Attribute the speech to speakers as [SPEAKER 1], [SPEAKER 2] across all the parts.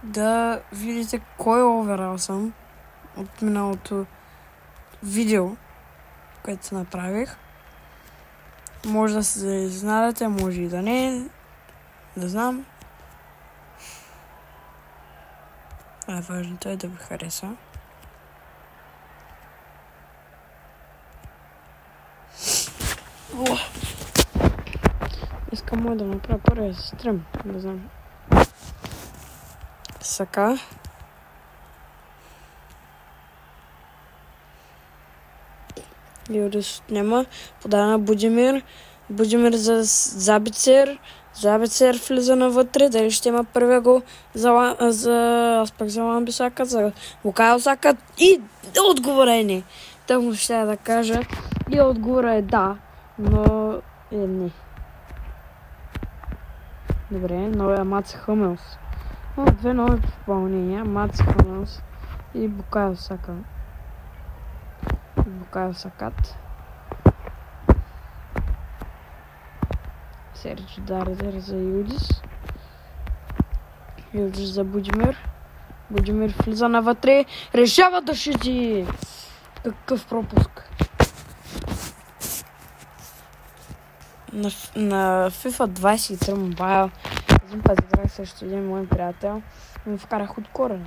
[SPEAKER 1] да видите кой оверал съм от миналото видео, което се направих. Може да се изненадате, може и да не знам. Важното е да ви хареса. Искам да направя първия стрим, не знам. Така. Юрис няма. Подава на Будимир. Будимир за Забицер. Забицер влиза навътре. Дали ще има първия гол аз пък за Ламбисака, за Букайо Сака. И отговора е не. Тъмно ще да кажа. И отговора е да. Но не. Добре, новия Мац Хъмелс. Две нови попълнения. Мац Хъмелс и Букайо Сака. Букайо Сакат. Серджо Дардер за Юдис. Юдис за Будимир. Будимир влиза навътре. Решава да шути. Какъв пропуск. На FIFA 23 Mobile един път играх срещу един мой приятел и му вкарах от корена.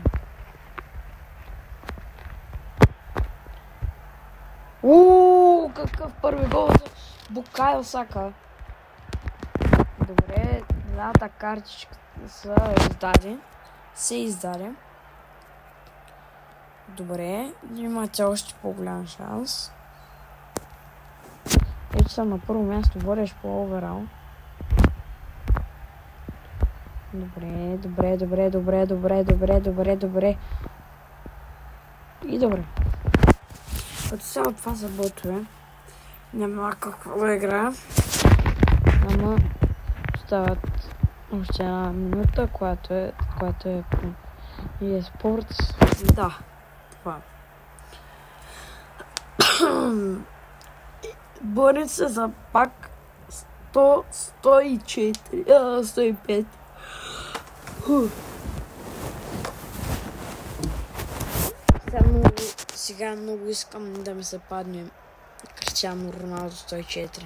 [SPEAKER 1] Какъв първи гол за Букайо Сака. Добре, едната картичка се издаде. Добре, имате още по-голям шанс. Вече съм на първо място, водеш по оверал. Добре. И добре. Като цяло това са ботове. Няма какво да играя. Ама остават още една минута, която е по eSports. Да, това. Борим се за пак 105. Сега много искам да ми се падне Кристиано Роналдо 104.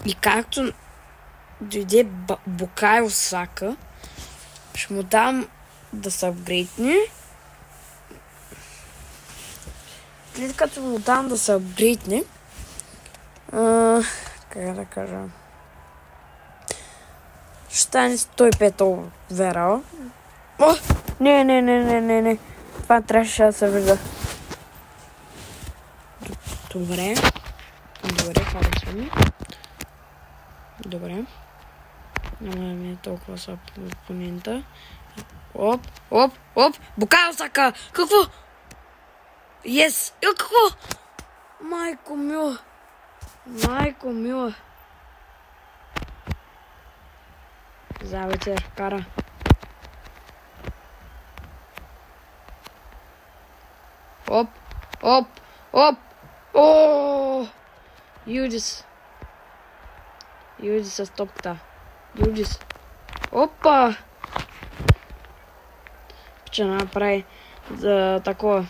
[SPEAKER 1] И както дойде Букайо Сака, ще му дам да се апгрейдне. След като му дам да се апгрейдне, как да кажа, ще стане 105 оверал. Не. Това трябваше да се вижда. Добре, харесва ми. Добре. Няма да ми е толкова са опонента. Оп. Букайо Сака! Какво? Yes! Какво? Майко мила. Забицер кара. Оп. Юдис с топката. Юдис. Опа! Ще направи за такова.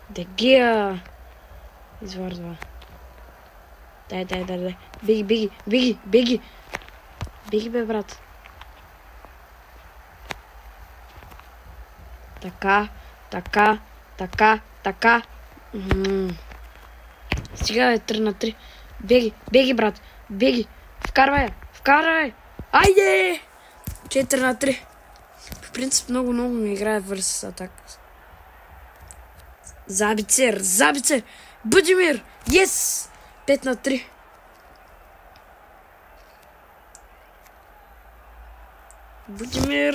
[SPEAKER 1] Дегия! Извързва. Дай. Беги, бе, брат. Така. Сега е 3 на 3. Беги, брат. Беги. Вкарвай. Айде! 4 на 3. В принцип много ми играе върс атак. Забицер. Будимир. Yes! 5 на 3.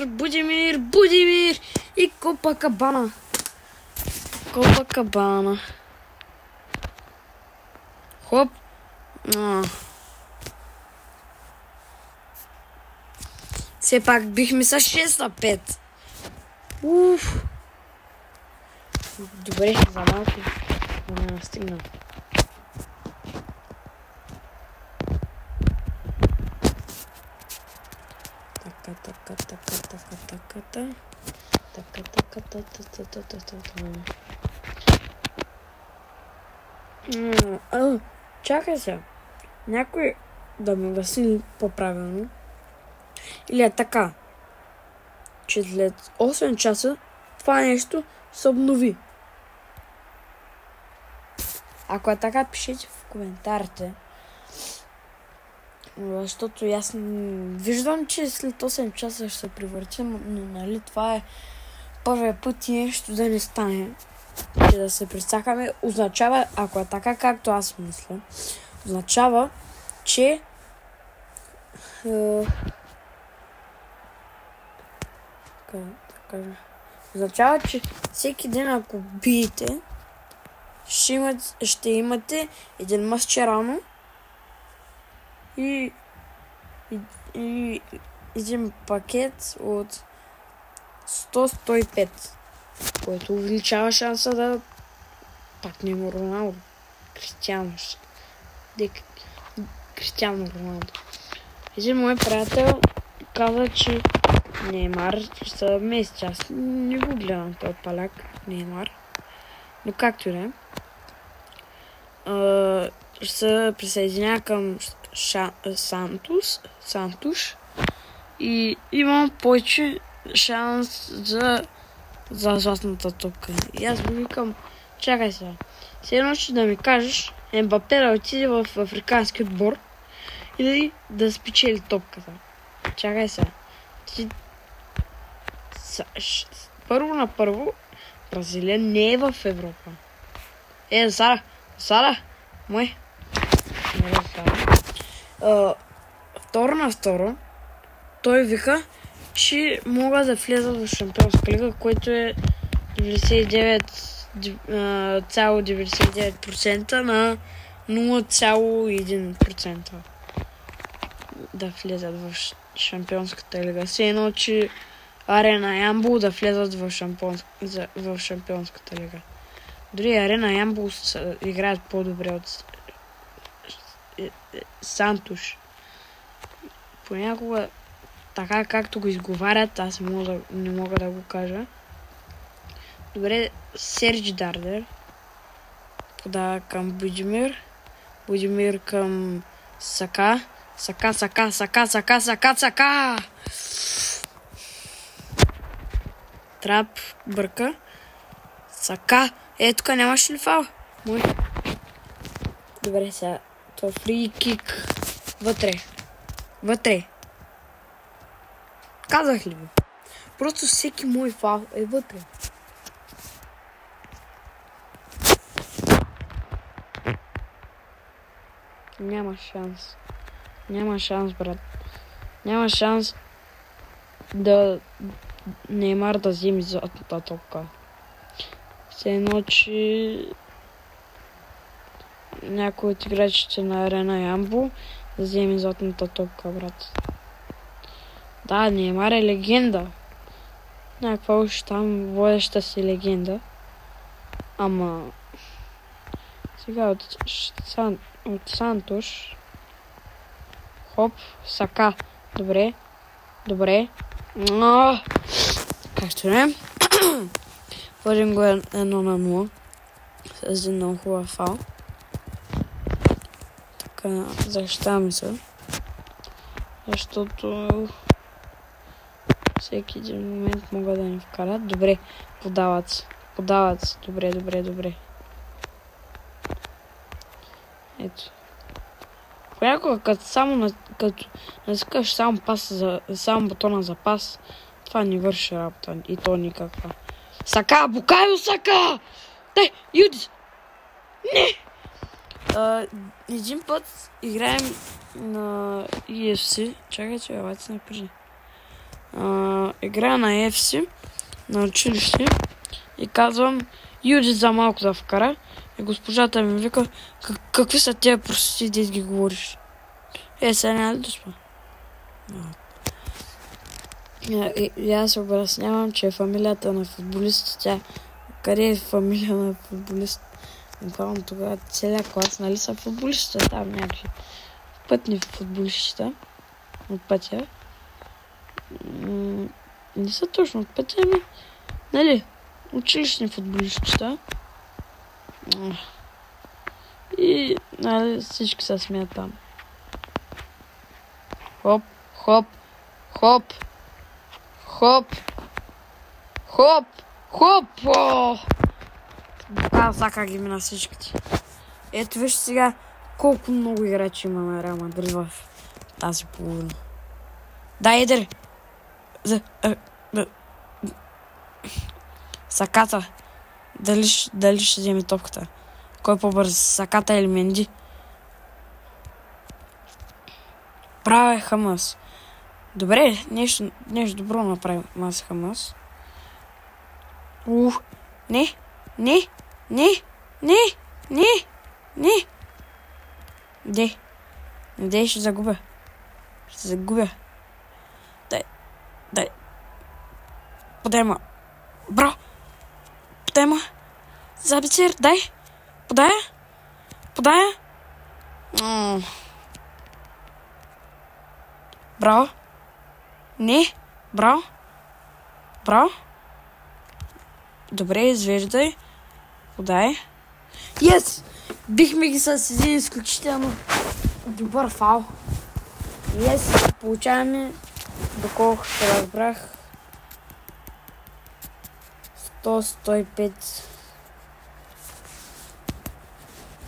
[SPEAKER 1] Будимир. И Копакабана. Хоп. Все пак бихме са 6 на 5. Добре, за малко да не настигна. Чакай сега. Някой да ме обясни по-правилно. Или е така, че след 8 часа това нещо се обнови. Ако е така, пишете в коментарите. Защото аз виждам, че след 8 часа ще се превърти, но нали това е първият път и нещо да не стане. И да се прецакаме. Означава, ако е така, както аз мисля, означава, че означава, че всеки ден, ако биете, ще имате един масчерано и един пакет от 100-105, който увеличава шанса да пакнем Роналдо. Кристиано Роналдо. Един мой приятел каза, че Неймар ще се мести. Аз не го гледам този паляк Неймар. Но както и да е. Ще се присъединя към Сантуш и имам повече шанс за златната топка. И аз го викам, чакай сега. Все ще да ми кажеш Ембапе да отиде в африкански отбор или да спечели топката. Чакай сега. Първо на първо, Бразилия не е в Европа. Сара, мой. Второ на второ, той вика, че мога да влезат в Шампионска лига, което е 99,99% на 0,1% да влезат в Шампионската лига. Все едно, че Арена Ямбол да влезат в Шампионската лига. Дори Арена Ямбол играят по-добре от Сантуш. Понякога, така както го изговарят, аз не мога да го кажа. Добре, Серж Дардер подава към Будимир. Будимир към Сака. Сака! Трап бърка. Сака! Тук нямаше ли фал? Мой. Добре, сега. Това фри кик. Вътре. Казах ли ви? Просто всеки мой фал е вътре. Няма шанс, брат. Няма шанс да Неймар да вземе златната топка. Все едно, че някой от играчите на Арена Ямбол да вземе златната топка, брат. Да, Неймар е легенда. Някаква още там водеща си легенда. Ама сега от Сантуш. Хоп, Сака. Добре. Както не. Водим го 1-0. С един много хубав фал. Така, защитаваме се. Защото всеки един момент могат да ни вкарат. Добре, подават се. Добре. Ето. Понякога като натискаш само бутона за пас, това не върши работа и то никаква. Сака! Букайо Сака! Юдис! Не! Един път играем на EFC. Чакайте, елате се напрежи. Играя на EFC на училище и казвам Юдис за малко да вкара. И госпожата ми вика, какви са тия прости, дед ги говориш? Сега няма да спа. И аз обяснявам, че е фамилията на футболистите. Къде е фамилия на футболист? Напълно тогава целият клас, нали са футболистите? Там някакви пътни футболистите от пътя. Не са точно от 5, ами, нали, училищни футболистчета. И, нали, всички се смеят там. Хоп, хоп, хоп, хоп, хоп, хоп, Букал сака ги мина всичките. Ето виж сега колко много играчи имаме Реал Мадрид в тази половина. Дай, едре! Саката. Дали ще вземе топката? Кой по-бърз? Саката или Менди? Правя Хамас. Добре, нещо добро направим аз Хамас. Не. Де, ще загубя. Дай. Подай ма. Бро. Подай ма. Забицер, дай. Подая. Браво. Не. Браво. Добре, извеждай. Подай. Yes! Бихме ги с един изключително добър фал. Yes! Получаваме, доколкото разбрах, 100-105.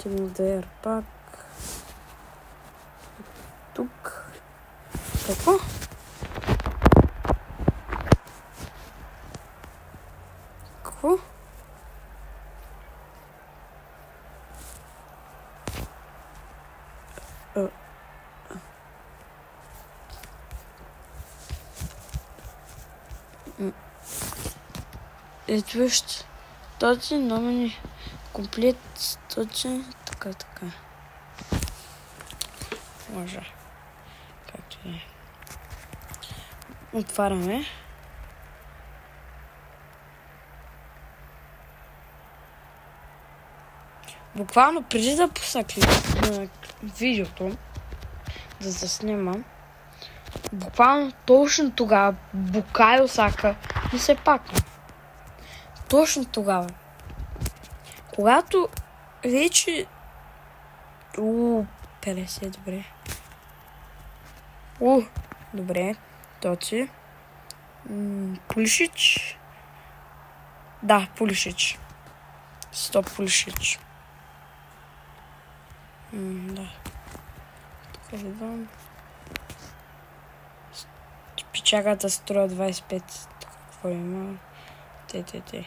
[SPEAKER 1] Тимодер пак. Тук. Какво? Ето вижте. Този номер комплект. Този. Така. Може. Както е. Отваряме. Буквално преди да пусна видеото, да заснимам, буквално точно тогава Букайо Сака ми се пакна. Точно тогава. Когато вече... 50, добре. Добре. Тоци. Пулишич. Да, Пулишич. 100 Пулишич. Да. Тук видам. Печагата струва 25. Какво има? Те.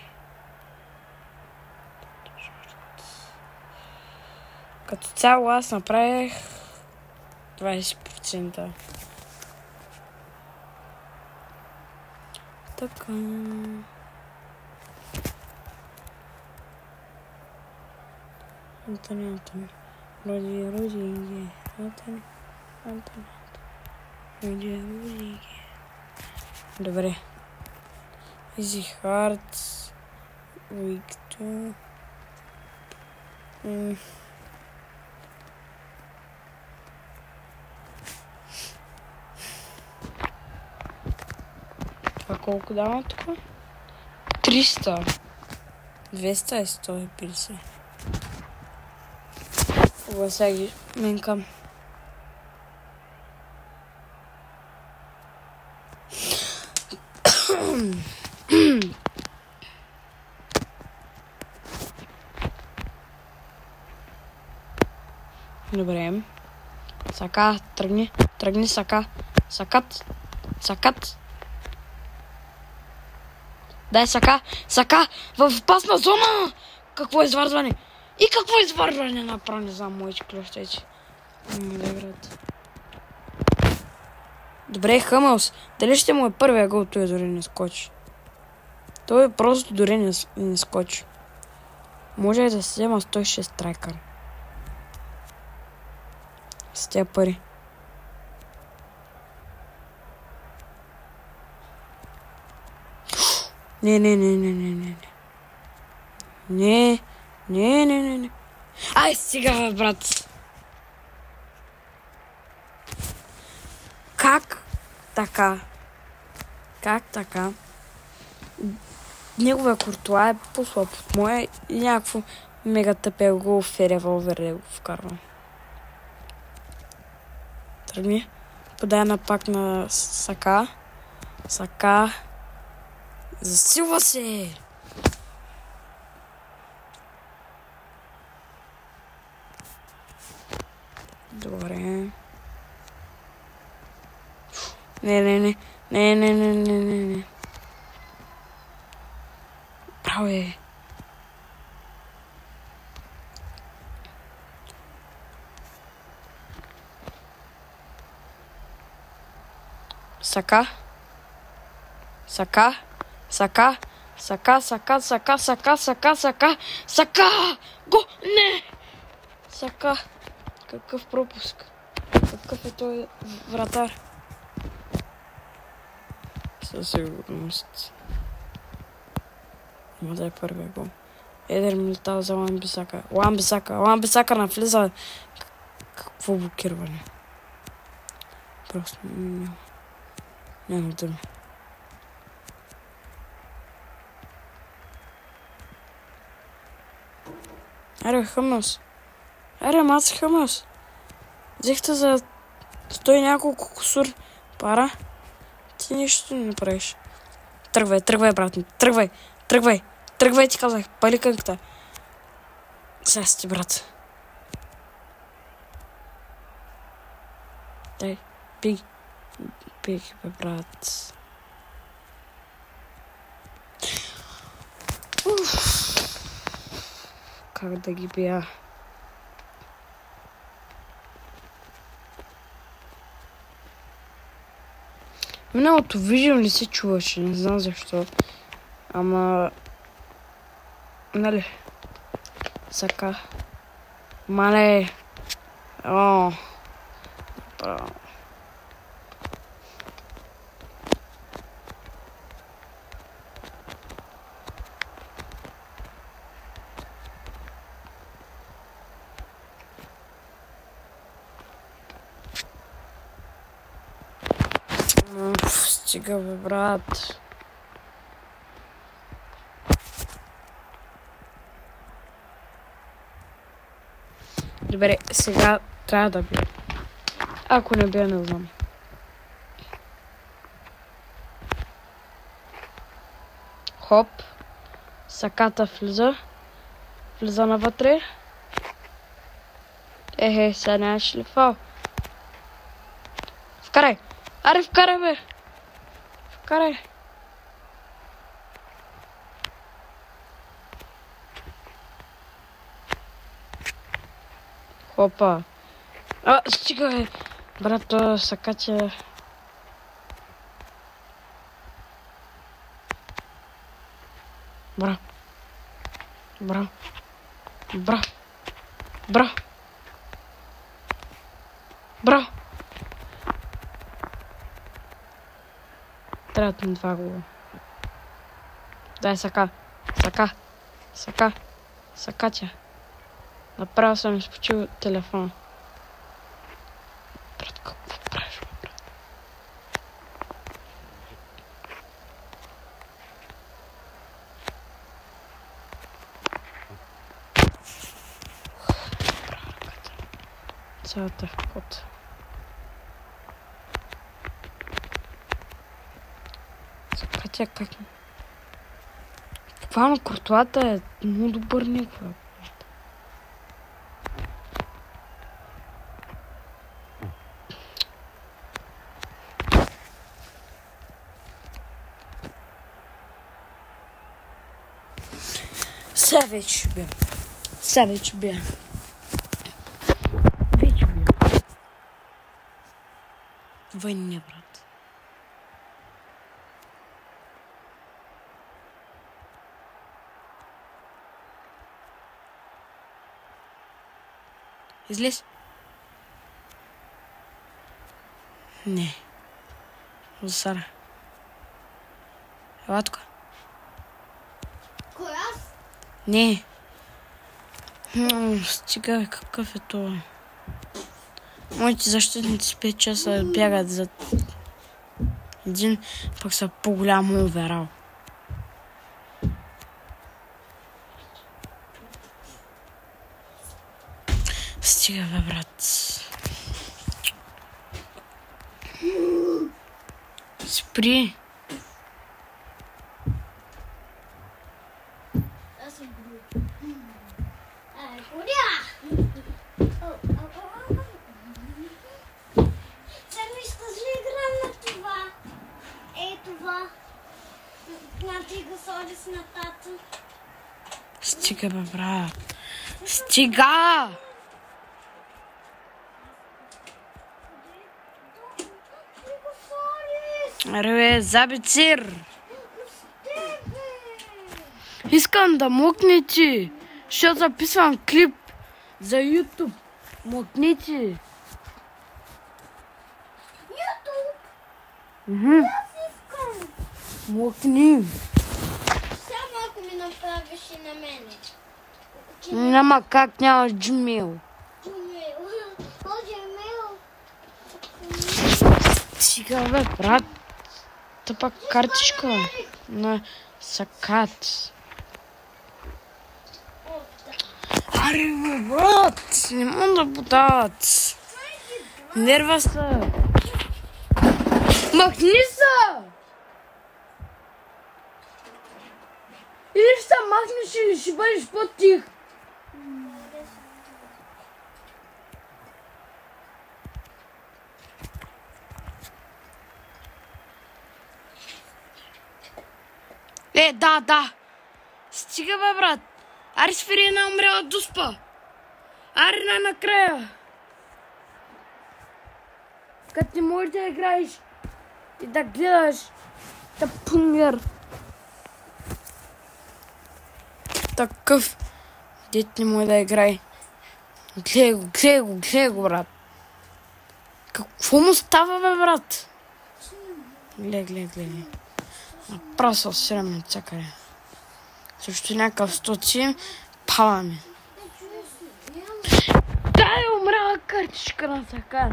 [SPEAKER 1] Като цяло аз направих 20%. Така. Антони. Роди. Роди. Добре. Easy Hearts. Week 2. Това колко дава тук? 300. 200 и 150. Сега ги менкам. Добре. Сака, тръгни, Сака. Сакат. Дай, Сака, в опасна зона! Какво извързване? И какво извързване направи, не знам, моите клещеци. Добре, Хамълс. Дали ще му е първия гол, той дори не скочи. Той просто дори не скочи. Може да се взема 106 трайкър. С тия пари. Не. Ай, сега, брат. Как така Как така? Неговия Куртуа е по-слаб от моя и някакво мега тъпел гол в револвер да го вкарва. Тръгни. Подай на пак на Сака. Сака. Засилва се! Добре. Не. Право е. Сака. Го! Не! Сака. Какъв пропуск. Какъв е той вратар. Със сигурност. Има да е първия гол. Едер Милитао за Wan-Bissaka. Wan-Bissaka навлиза. Какво блокиране. Просто няма думи. Аре, Хъмъс. Аре, Мац Хъмъс. Взехте за 100 и няколко кусур пара. Ти нищо не правиш. Тръгвай, брат ми. Тръгвай, ти казах. Пали кънката. Сега си ти, брат. Дай, беги, бе, брат. Как да ги бия? Миналото видео не се чуваше, не знам защо. Ама... Нали? Сака. Мале. О. Право. Стига, бе, брат. Добре, сега трябва да бия. Ако не бия, не знам. Хоп. Саката влиза навътре. Сега нямаш ли фал? Вкарай! Аре, вкарай, бе! Вкарай! Хопа! Стига, бе! Брат, това Сакача... Бра! Трябват ми 2 гола. Дай, Сакача. Направо съм изпочил телефон. Брат, какво правиш, брат? Цялата в код. Сакача как... Буквално Куртуата е много добър никога. Сега вече бия. Вече бия. Вънния, брат. Излез. Не. Засара. Ела тук.
[SPEAKER 2] Кой аз?
[SPEAKER 1] Не. Стига, какъв е това? Моите защитници 5 часа бягат Един пък са по-голямо оверал. Стига, бе, брат. Спри.
[SPEAKER 2] Аз съм гру. Горя! Сега искаш ли играм на това? Това. Ти го сложиш на тата.
[SPEAKER 1] Стига, бе, брат. Стига! Аре, бе, забицир! Искам да мокнете, защото записвам клип за YouTube. Мокнете.
[SPEAKER 2] YouTube? Аз искам.
[SPEAKER 1] Мокни.
[SPEAKER 2] Само ако ми направиш и на мене.
[SPEAKER 1] Няма как, нямаш Gmail. Стига, бе, брат. Тъпа картичка на сакат. Аре, бе, брат. Не мога да подават. Нерва са. Махни са! Или ще се махнеш, или ще бъдеш по-тих. Да. Стига, бе, брат. Аре, спри една умряла дуспа. Аре, най-накрая. Като не можеш да играеш и да гледаш тъпунгър. Такъв. Дет не може да играе. Гледай го, брат. Какво му става, бе, брат? Гледай. Направо се осираме от всякъде. Също някакъв стоци паваме. Дай, умряла картичка на така.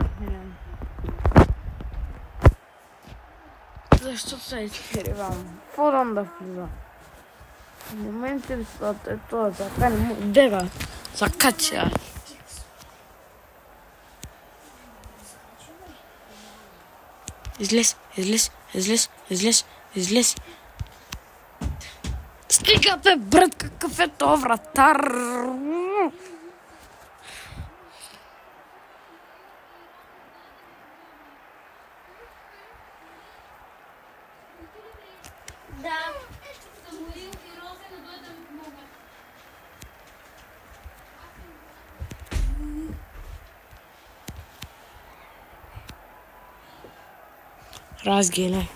[SPEAKER 1] Защо се изкривам? Форам да влиза. Не ме интересува, това така не му... Дега, закача. Излез. Стига, бе, брат, какъв е то вратар?
[SPEAKER 2] Да.
[SPEAKER 1] Разгеле.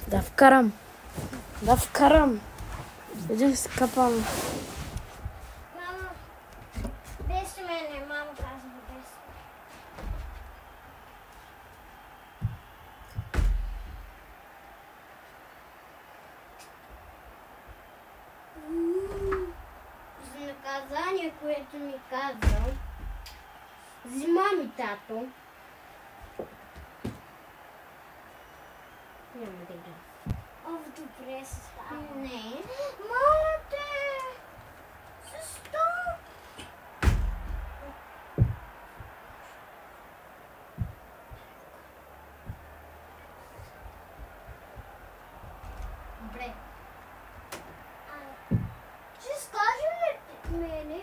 [SPEAKER 1] Да вкарам. Един скъпам.
[SPEAKER 2] Мама, без мене, мама казва без. За наказание, което ми казал, взима ми тато. Няма да игра. Добре се става. Не. Моля те! Защо? Добре. Ще скажи ли мене?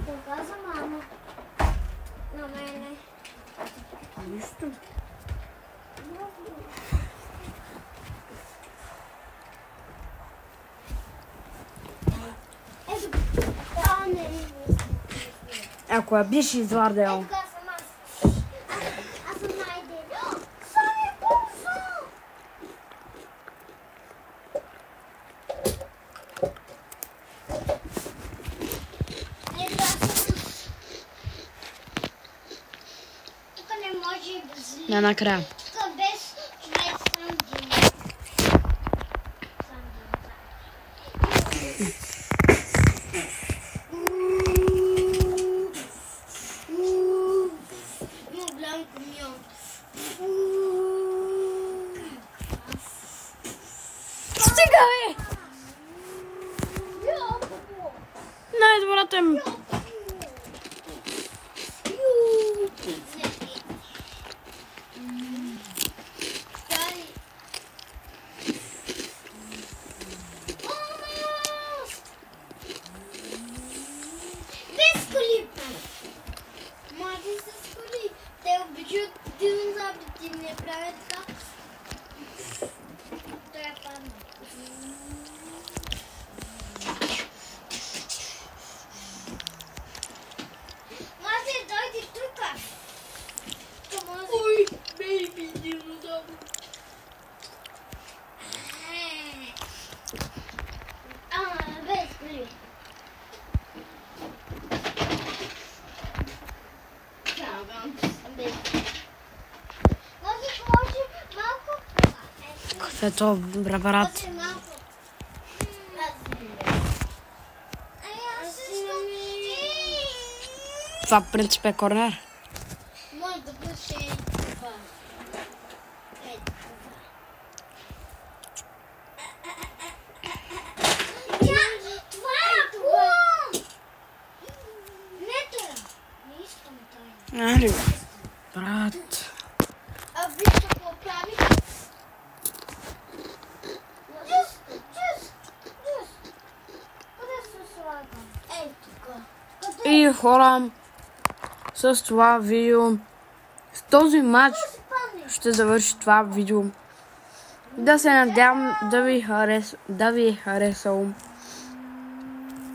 [SPEAKER 2] Показа мама на мене.
[SPEAKER 1] Нищо.
[SPEAKER 2] Ето, това не е.
[SPEAKER 1] Ако я биш извардел.
[SPEAKER 2] Ето така съм аз. Аз съм най-дебел. Сами пулса! Ето аз съм. Тук не може без ли.
[SPEAKER 1] Не, накрая.
[SPEAKER 2] Тук без човек сам дим. Сам дим. Blanco mion.
[SPEAKER 1] Стига, бе! Най-добрата ми.
[SPEAKER 2] Без коли. Млади с коли. Те обичат динозаврите, не правят така. Той е падна. Може дойде тук. Ой, бейби динозавр. Без коли. Може малко.
[SPEAKER 1] Кафето, препарат.
[SPEAKER 2] Може малко. Аз искам.
[SPEAKER 1] Това в принцип е корнер.
[SPEAKER 2] Може да бъде това. Това е клон! Не това. Не искам това.
[SPEAKER 1] Али, брат.
[SPEAKER 2] А виж какво прави? Джус! Къде се слагам? Ей, тук.
[SPEAKER 1] И хора, с това видео, с този матч ще завърши това видео. Да се надявам да ви е харесало.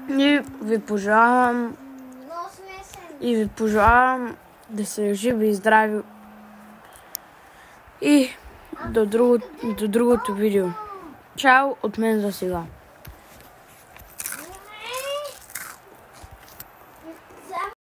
[SPEAKER 1] И ви пожелавам
[SPEAKER 2] Много смесен.
[SPEAKER 1] да се живи и здрави. И до другото видео. Чао от мен за сега.